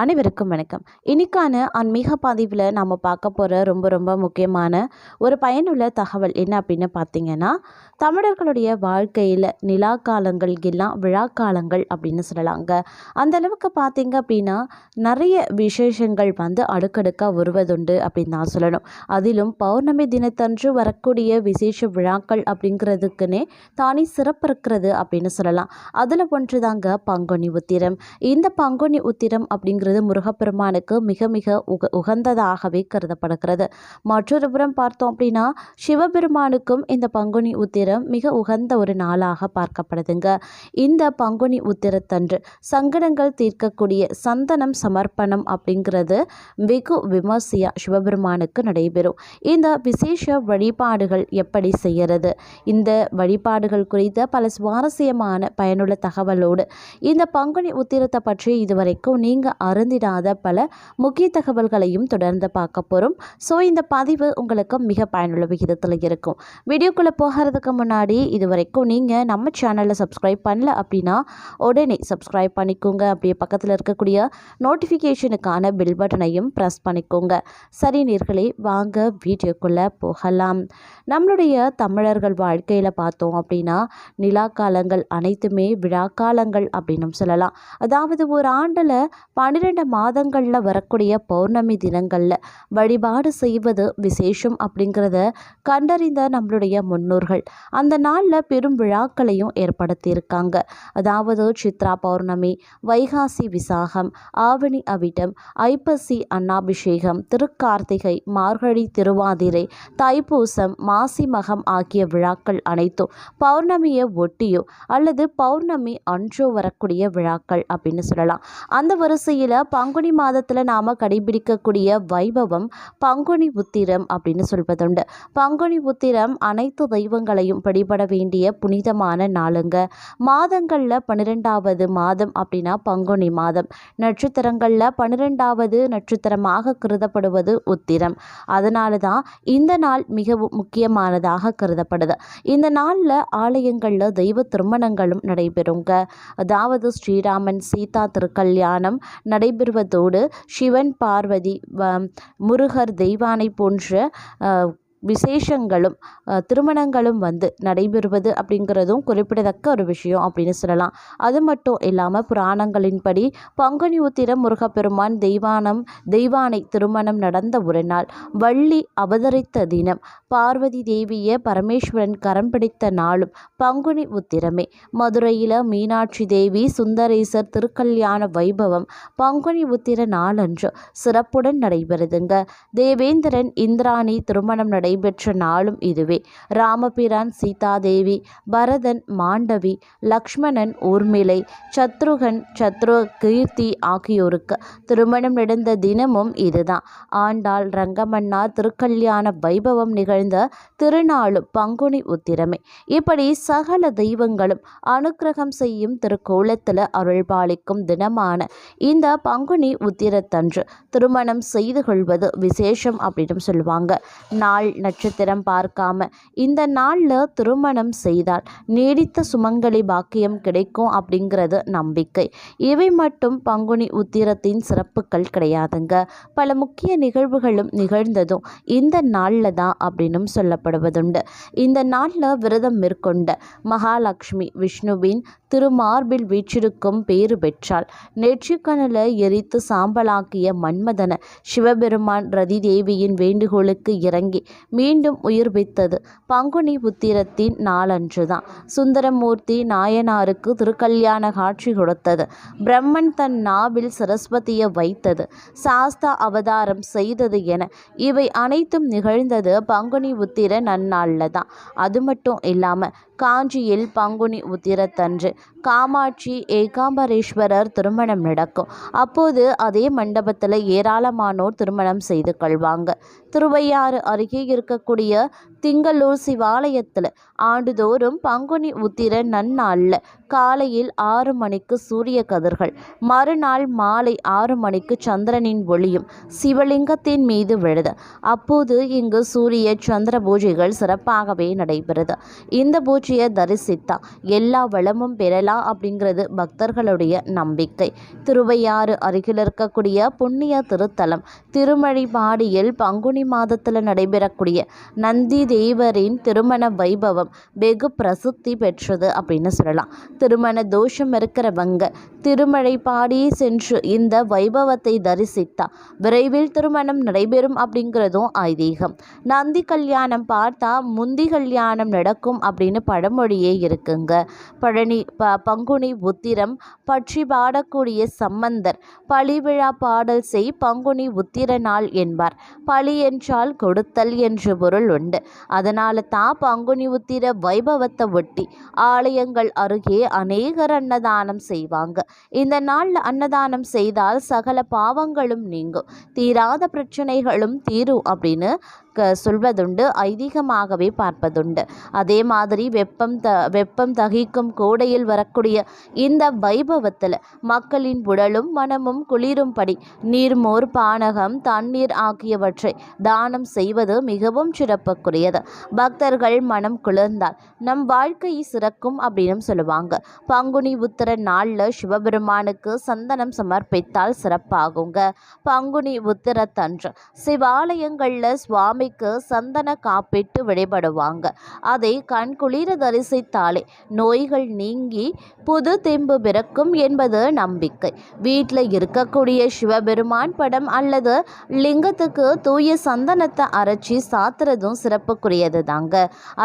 அனைவருக்கும் வணக்கம். இன்னைக்கான ஆன்மீக பதிவில் நாம் பார்க்க போகிற ரொம்ப ரொம்ப முக்கியமான ஒரு பயனுள்ள தகவல் என்ன அப்படின்னு பார்த்தீங்கன்னா, தமிழர்களுடைய வாழ்க்கையில் நிலா காலங்கள் எல்லாம் விழாக்காலங்கள் அப்படின்னு சொல்லலாங்க. அந்த அளவுக்கு பார்த்தீங்க அப்படின்னா நிறைய விசேஷங்கள் அடுக்கடுக்காக வருவதுண்டு அப்படின்னு தான் சொல்லணும். அதிலும் பௌர்ணமி தினத்தன்று வரக்கூடிய விசேஷ விழாக்கள் அப்படிங்கிறதுக்குன்னே தானே சிறப்பு இருக்கிறது அப்படின்னு சொல்லலாம். அதில் ஒன்று தாங்க பங்குனி உத்திரம். இந்த பங்குனி உத்திரம் அப்படிங்கிறது முருகப்பெருமானுக்கு மிக மிக உகந்ததாகவே கருதப்படுகிறது. மற்றொரு புறம் பார்த்தோம் அப்படின்னா சிவபெருமானுக்கும் இந்த பங்குனி உத்திரம் மிக உகந்த ஒரு நாளாக பார்க்கப்படுதுங்க. இந்த பங்குனி உத்திரத்தன்று சங்கடங்கள் தீர்க்கக்கூடிய சந்தனம் சமர்ப்பணம் அப்படிங்கிறது வெகு விமர்சையா சிவபெருமானுக்கு நடைபெறும். இந்த விசேஷ வழிபாடுகள் எப்படி செய்யறது, இந்த வழிபாடுகள் குறித்த பல சுவாரஸ்யமான பயனுள்ள தகவலோடு இந்த பங்குனி உத்திரத்தை பற்றி இதுவரைக்கும் நீங்கள் அருந்திடாத பல முக்கிய தகவல்களையும் தொடர்ந்து பார்க்க போகிறோம். ஸோ இந்த பதிவு உங்களுக்கு மிக பயனுள்ள விகிதத்தில் இருக்கும். வீடியோக்குள்ளே போகிறதுக்கு முன்னாடி இதுவரைக்கும் நீங்கள் நம்ம சேனலில் சப்ஸ்கிரைப் பண்ணல அப்படின்னா உடனே சப்ஸ்கிரைப் பண்ணிக்கோங்க. அப்படியே பக்கத்தில் இருக்கக்கூடிய நோட்டிஃபிகேஷனுக்கான பெல் பட்டனையும் ப்ரெஸ் பண்ணிக்கோங்க. சரி நேர்களே, வாங்க வீடியோக்குள்ளே போகலாம். நம்மளுடைய தமிழர்கள் வாழ்க்கையில் பார்த்தோம் அப்படின்னா நிலா காலங்கள் அனைத்துமே விழாக்காலங்கள் அப்படின்னு சொல்லலாம். அதாவது ஒரு ஆண்டில் 12 மாதங்களில் வரக்கூடிய பௌர்ணமி தினங்களில் வழிபாடு செய்வது விசேஷம் அப்படிங்கிறத கண்டறிந்த நம்மளுடைய முன்னோர்கள் அந்த நாளில் பெரும் விழாக்களையும் ஏற்படுத்தியிருக்காங்க. அதாவது சித்ரா பௌர்ணமி, வைகாசி விசாகம், ஆவணி அவிட்டம், ஐப்பசி அன்னாபிஷேகம், திருக்கார்த்திகை, மார்கழி திருவாதிரை, தைப்பூசம், மாசி மகம் ஆகிய விழாக்கள் அனைத்தும் பௌர்ணமியை ஒட்டியோ அல்லது பௌர்ணமி அன்றோ வரக்கூடிய விழாக்கள் அப்படின்னு சொல்லலாம். அந்த வரிசையில் பங்குனி மாதத்தில் நாம் கடைபிடிக்கக்கூடிய வைபவம் பங்குனி உத்திரம் அப்படின்னு சொல்வதுண்டு. பங்குனி உத்திரம் அனைத்து தெய்வங்களையும் வழிபட வேண்டிய புனிதமான நாளுங்க. மாதங்களில் 12வது மாதம் அப்படின்னா பங்குனி மாதம். நட்சத்திரங்களில் 12வது நட்சத்திரமாக கருதப்படுவது உத்திரம். அதனால தான் இந்த நாள் மிகவும் முக்கியமானதாக கருதப்படுது. இந்த நாளில் ஆலயங்களில் தெய்வ திருமணங்களும் நடைபெறுங்க. அதாவது ஸ்ரீராமன் சீதா திருக்கல்யாணம் நடைபெறுவதோடு சிவன் பார்வதி முருகர் தெய்வானை போன்ற விசேஷங்களும் திருமணங்களும் நடைபெறுவது அப்படிங்கிறதும் குறிப்பிடத்தக்க ஒரு விஷயம் அப்படின்னு சொல்லலாம். அது மட்டும் இல்லாமல் புராணங்களின்படி பங்குனி உத்திரம் முருகப்பெருமான் தெய்வானை திருமணம் நடந்த ஒரு நாள், வள்ளி அவதரித்த தினம், பார்வதி தேவியை பரமேஸ்வரன் கரம் பிடித்த நாளும் பங்குனி உத்திரமே. மதுரையில் மீனாட்சி தேவி சுந்தரேசர் திருக்கல்யாண வைபவம் பங்குனி உத்திர நாளன்று சிறப்புடன் நடைபெறுதுங்க. தேவேந்திரன் இந்திராணி திருமணம் நடைபெற்ற நாளும் இதுவே. ராமபிரான் சீதாதேவி, பரதன் மாண்டவி, லக்ஷ்மணன் ஊர்மிளை, சத்ருகன் கீர்த்தி ஆகியோருக்கு திருமணம் நடந்த தினமும் இதுதான். ஆண்டாள் ரங்கமன்னார் திருக்கல்யாண வைபவம் நிகழ்ந்த திருநாளும் பங்குனி உத்திரமே. இப்படி சகல தெய்வங்களும் அனுக்கிரகம் செய்யும் திருக்கோலத்தில் அருள்பாலிக்கும் தினமான இந்த பங்குனி உத்திரத்தன்று திருமணம் செய்து கொள்வது விசேஷம் அப்படின்னு சொல்லுவாங்க. நாள் நட்சத்திரம் பார்க்காம இந்த நாளில் திருமணம் செய்தால் நீடித்த சுமங்கலி பாக்கியம் கிடைக்கும் அப்படிங்கிறது நம்பிக்கை. இவை மட்டும் பங்குனி உத்திரத்தின் சிறப்புகள் கிடையாதுங்க. பல முக்கிய நிகழ்வுகளும் நிகழ்ந்ததும் இந்த நாளில் தான் அப்படின்னும் சொல்லப்படுவதுண்டு. இந்த நாளில் விரதம் மேற்கொண்ட மகாலட்சுமி விஷ்ணுவின் திருமார்பில் வீற்றிருக்கும் பேறு பெற்றாள். நெற்றிக்கணல எரித்து சாம்பலாக்கிய மன்மதன சிவபெருமான் ரதி தேவியின் வேண்டுகோளுக்கு இறங்கி மீண்டும் உயிர்ப்பித்தது பங்குனி உத்திரத்தின் நாளன்றுதான். சுந்தரமூர்த்தி நாயனாருக்கு திருக்கல்யாண காட்சி கொடுத்தது. பிரம்மன் தன் நாவில் சரஸ்வதியை வைத்தது. சாஸ்தா அவதாரம் செய்தது என இவை அனைத்தும் நிகழ்ந்தது பங்குனி உத்திர நன்னாளில் தான். அது மட்டும் இல்லாமல் காஞ்சியில் பங்குனி உத்திரத்தன்று காமாட்சி ஏகாம்பரேஸ்வரர் திருமணம் நடக்கும். அப்போது அதே மண்டபத்தில் ஏராளமானோர் திருமணம் செய்து கொள்வாங்க. திருவையாறு அருகே இருக்கக்கூடிய திங்களூர் சிவாலயத்தில் ஆண்டுதோறும் பங்குனி உத்திர நன்னாளில் காலையில் 6 மணிக்கு சூரிய கதிர்கள், மறுநாள் மாலை 6 மணிக்கு சந்திரனின் ஒளியும் சிவலிங்கத்தின் மீது விழுது. அப்போது இங்கு சூரிய சந்திர பூஜைகள் சிறப்பாகவே நடைபெறுது. இந்த பூஜையை தரிசித்தா எல்லா வளமும் பெறலாம் அப்படிங்கிறது பக்தர்களுடைய நம்பிக்கை. திருவையாறு அருகில் இருக்கக்கூடிய புண்ணிய திருத்தலம் திருமழிபாடியில் பங்குனி மாதத்தில் நடைபெறக்கூடிய நந்தி தேவரின் திருமண வைபவம் வெகு பிரசித்தி பெற்றது அப்படின்னு சொல்லலாம். திருமண தோஷம் இருக்கிறவங்க திருமழைப்பாடி சென்று இந்த வைபவத்தை தரிசித்தா விரைவில் திருமணம் நடைபெறும் அப்படிங்கிறதும் ஐதீகம். நந்தி கல்யாணம் பார்த்தா முந்தி கல்யாணம் நடக்கும் அப்படின்னு பழமொழியே இருக்குங்க. பங்குனி உத்திரம் பற்றி பாடக்கூடிய சம்பந்தர் பழி விழா பாடல் செய் பங்குனி உத்திர நாள் என்பார். பழி என்றால் கொடுத்தல் என்று பொருள் உண்டு. அதனால தான் பங்குனி உத்திர வைபவத்தை ஒட்டி ஆலயங்கள் அருகே அநேகர் அன்னதானம் செய்வாங்க. இந்த நாளில் அன்னதானம் செய்தால் சகல பாவங்களும் நீங்கும், தீராத பிரச்சனைகளும் தீரும் அப்படின்னு சொல்வதுண்டு, ஐதீகமாகவே பார்ப்பதுண்டு. அதே மாதிரி வெப்பம் தகிக்கும் கோடையில் வரக்கூடிய இந்த வைபவத்தில் மக்களின் உடலும் மனமும் குளிரும்படி நீர்மோர் பானகம் தண்ணீர் ஆகியவற்றை தானம் செய்வது மிகவும் சிறப்புக்குரியது. பக்தர்கள் மனம் குளிர்ந்தால் நம் வாழ்க்கை சிறக்கும் அப்படின்னு சொல்லுவாங்க. பங்குனி உத்திர நாளில் சிவபெருமானுக்கு சந்தனம் சமர்ப்பித்தால் சிறப்பாகுங்க. பங்குனி உத்திரத்தன்று சிவாலயங்களில் சுவாமி சந்தன காப்பிட்டு வழிபடுவாங்க. அதை கண்குளிர தரிசித்தாலே நோய்கள் நீங்கி புது தெம்பு பிறக்கும் என்பது நம்பிக்கை. வீட்டில் இருக்கக்கூடிய சிவபெருமான் படம் அல்லது லிங்கத்துக்கு தூய சந்தனத்தை அரைச்சி சாத்துறதும் சிறப்புக்குரியது தாங்க.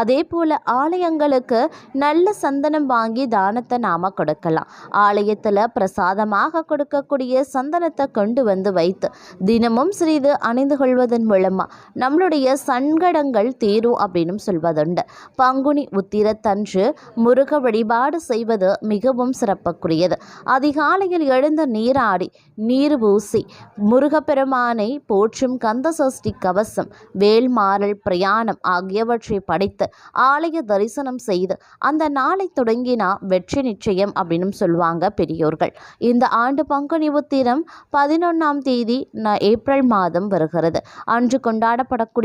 அதே போல ஆலயங்களுக்கு நல்ல சந்தனம் வாங்கி தானத்தை நாம கொடுக்கலாம். ஆலயத்தில் பிரசாதமாக கொடுக்கக்கூடிய சந்தனத்தை கொண்டு வந்து வைத்து தினமும் சிறிது அணிந்து கொள்வதன் மூலமா நம்மளுடைய சங்கடங்கள் தீரும் அப்படின்னு சொல்வதுண்டு. பங்குனி உத்திரத்தன்று முருக வழிபாடு செய்வது மிகவும் சிறப்புக்குரியது. அதிகாலையில் எழுந்து நீராடி நீர் பூசி முருகப்பெருமானை போற்றும் கந்த சஷ்டி கவசம் வேல்மாறல் பிரயாணம் ஆகியவற்றை படைத்து ஆலய தரிசனம் செய்து அந்த நாளை தொடங்கினா வெற்றி நிச்சயம் அப்படின்னு சொல்லுவாங்க பெரியோர்கள். இந்த ஆண்டு பங்குனி உத்திரம் 11ஆம் தேதி ஏப்ரல் மாதம் வருகிறது. அன்று கொண்டாடப்படக்கூடிய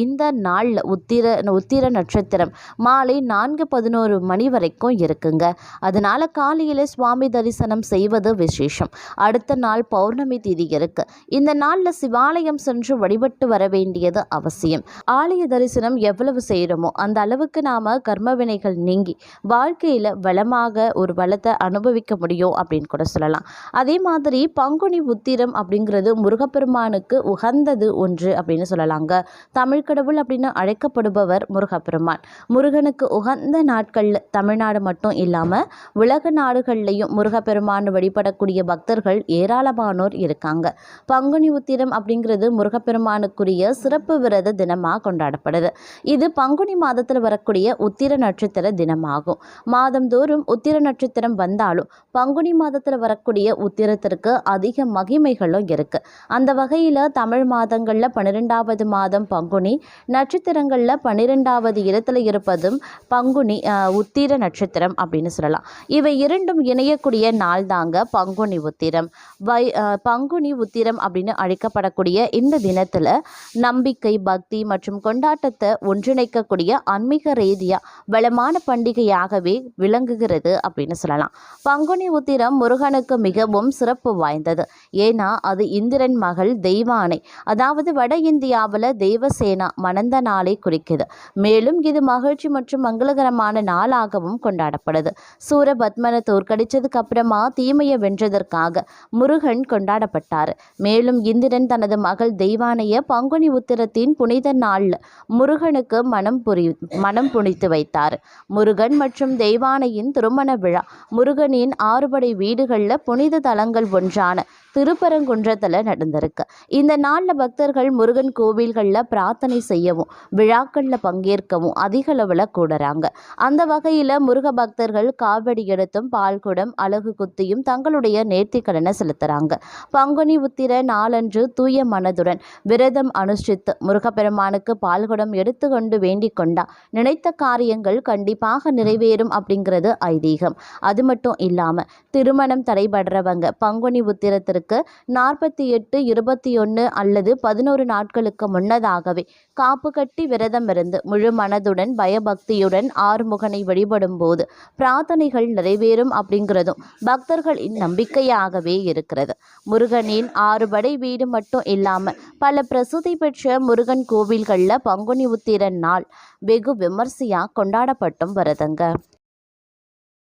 இந்த நாள் உத்திர நட்சத்திரம் மாலை 4:11 மணி வரைக்கும் இருக்குங்க. அதனால காலையில சுவாமி தரிசனம் செய்வது விசேஷம். அடுத்த நாள் பௌர்ணமி திதி இருக்கு. இந்த நாள்ல சிவாலயம் சென்று வழிபட்டு வர வேண்டியது அவசியம். ஆலய தரிசனம் எவ்வளவு செய்யறோமோ அந்த அளவுக்கு நாம கர்ம வினைகள் நீங்கி வாழ்க்கையில வளமாக ஒரு வளத்தை அனுபவிக்க முடியும் அப்படின்னு கூட சொல்லலாம். அதே மாதிரி பங்குனி உத்திரம் அப்படிங்கிறது முருகப்பெருமானுக்கு உகந்தது ஒன்று அப்படின்னு சொல்லலாங்க. தமிழ் கடவுள் அப்படின்னு அழைக்கப்படுபவர் முருகப்பெருமான். முருகனுக்கு உகந்த நாட்களில் தமிழ்நாடு மட்டும் இல்லாமல் உலக நாடுகள்லையும் முருகப்பெருமான் வழிபடக்கூடிய பக்தர்கள் ஏராளமானோர் இருக்காங்க. பங்குனி உத்திரம் அப்படிங்கிறது முருகப்பெருமானுக்குரிய சிறப்பு விரத தினமாக கொண்டாடப்படுது. இது பங்குனி மாதத்தில் வரக்கூடிய உத்திர நட்சத்திர தினமாகும். மாதந்தோறும் உத்திர நட்சத்திரம் வந்தாலும் பங்குனி மாதத்தில் வரக்கூடிய உத்திரத்திற்கு அதிக மகிமைகளும் இருக்கு. அந்த வகையில் தமிழ் மாதங்களில் 12வது மாதம் பங்குனி, நட்சத்திரங்களில் 12வது இடத்துல இருப்பதும் பங்குனி உத்திர நட்சத்திரம் அப்படின்னு சொல்லலாம். இவை இரண்டும் இணையக்கூடிய நாள் தாங்க பங்குனி உத்திரம். பங்குனி உத்திரம் அப்படின்னு அழைக்கப்படக்கூடிய இந்த தினத்தில் நம்பிக்கை, பக்தி மற்றும் கொண்டாட்டத்தை ஒன்றிணைக்கக்கூடிய ஆன்மீக ரீதியாக வளமான பண்டிகையாகவே விளங்குகிறது அப்படின்னு சொல்லலாம். பங்குனி உத்திரம் முருகனுக்கு மிகவும் சிறப்பு வாய்ந்தது. ஏன்னா அது இந்திரன் மகள் தெய்வானை, அதாவது வட இந்தியாவில் தேவசேனா மணந்த நாளை குறிக்குது. மேலும் இது மகிழ்ச்சி மற்றும் மங்களகரமான நாளாகவும் கொண்டாடப்படுது. சூரபத்மனை தோற்கடிச்சதுக்கு அப்புறமா தீமையை வென்றதற்காக முருகன் கொண்டாடப்பட்டார். மேலும் இந்திரன் தனது மகள் தெய்வானைய பங்குனி உத்திரத்தின் புனித நாளில் முருகனுக்கு மனம் புனித்து வைத்தார். முருகன் மற்றும் தெய்வானையின் திருமண விழா முருகனின் 6 படை வீடுகளில் புனித தலங்கள் ஒன்றான திருப்பரங்குன்றத்தில் நடந்திருக்கு. இந்த நாளில் பக்தர்கள் முருகன் கோவில்களில் பிரார்த்தனை செய்யவும் விழாக்களில் பங்கேற்கவும் அதிக அளவில் கூடுறாங்க. அந்த வகையில் முருக பக்தர்கள் காவடி எடுத்தும் பால்குடம் அழகு குத்தியும் தங்களுடைய நேர்த்திக்கடனை செலுத்துகிறாங்க. பங்குனி உத்திர நாளன்று தூய மனதுடன் விரதம் அனுஷ்டித்து முருகப்பெருமானுக்கு பால்குடம் எடுத்துக்கொண்டு வேண்டிக் கொண்டா நினைத்த காரியங்கள் கண்டிப்பாக நிறைவேறும் அப்படிங்கிறது ஐதீகம். அது மட்டும் இல்லாமல் திருமணம் தடைபடுறவங்க பங்குனி உத்திரத்திற்கு 48, 21 அல்லது 11 நாட்களுக்கு முன்னதாகவே காப்பு கட்டி விரதம் இருந்து முழு மனதுடன் பயபக்தியுடன் ஆறுமுகனை வழிபடும் போது பிரார்த்தனைகள் நிறைவேறும் அப்படிங்கிறதும் பக்தர்களின் நம்பிக்கையாகவே இருக்கிறது. முருகனின் 6 படை வீடு மட்டும் இல்லாமல் பல பிரசித்தி பெற்ற முருகன் கோவில்களில் பங்குனி உத்திர நாள் வெகு விமர்சையாக கொண்டாடப்பட்டும் வருதுங்க.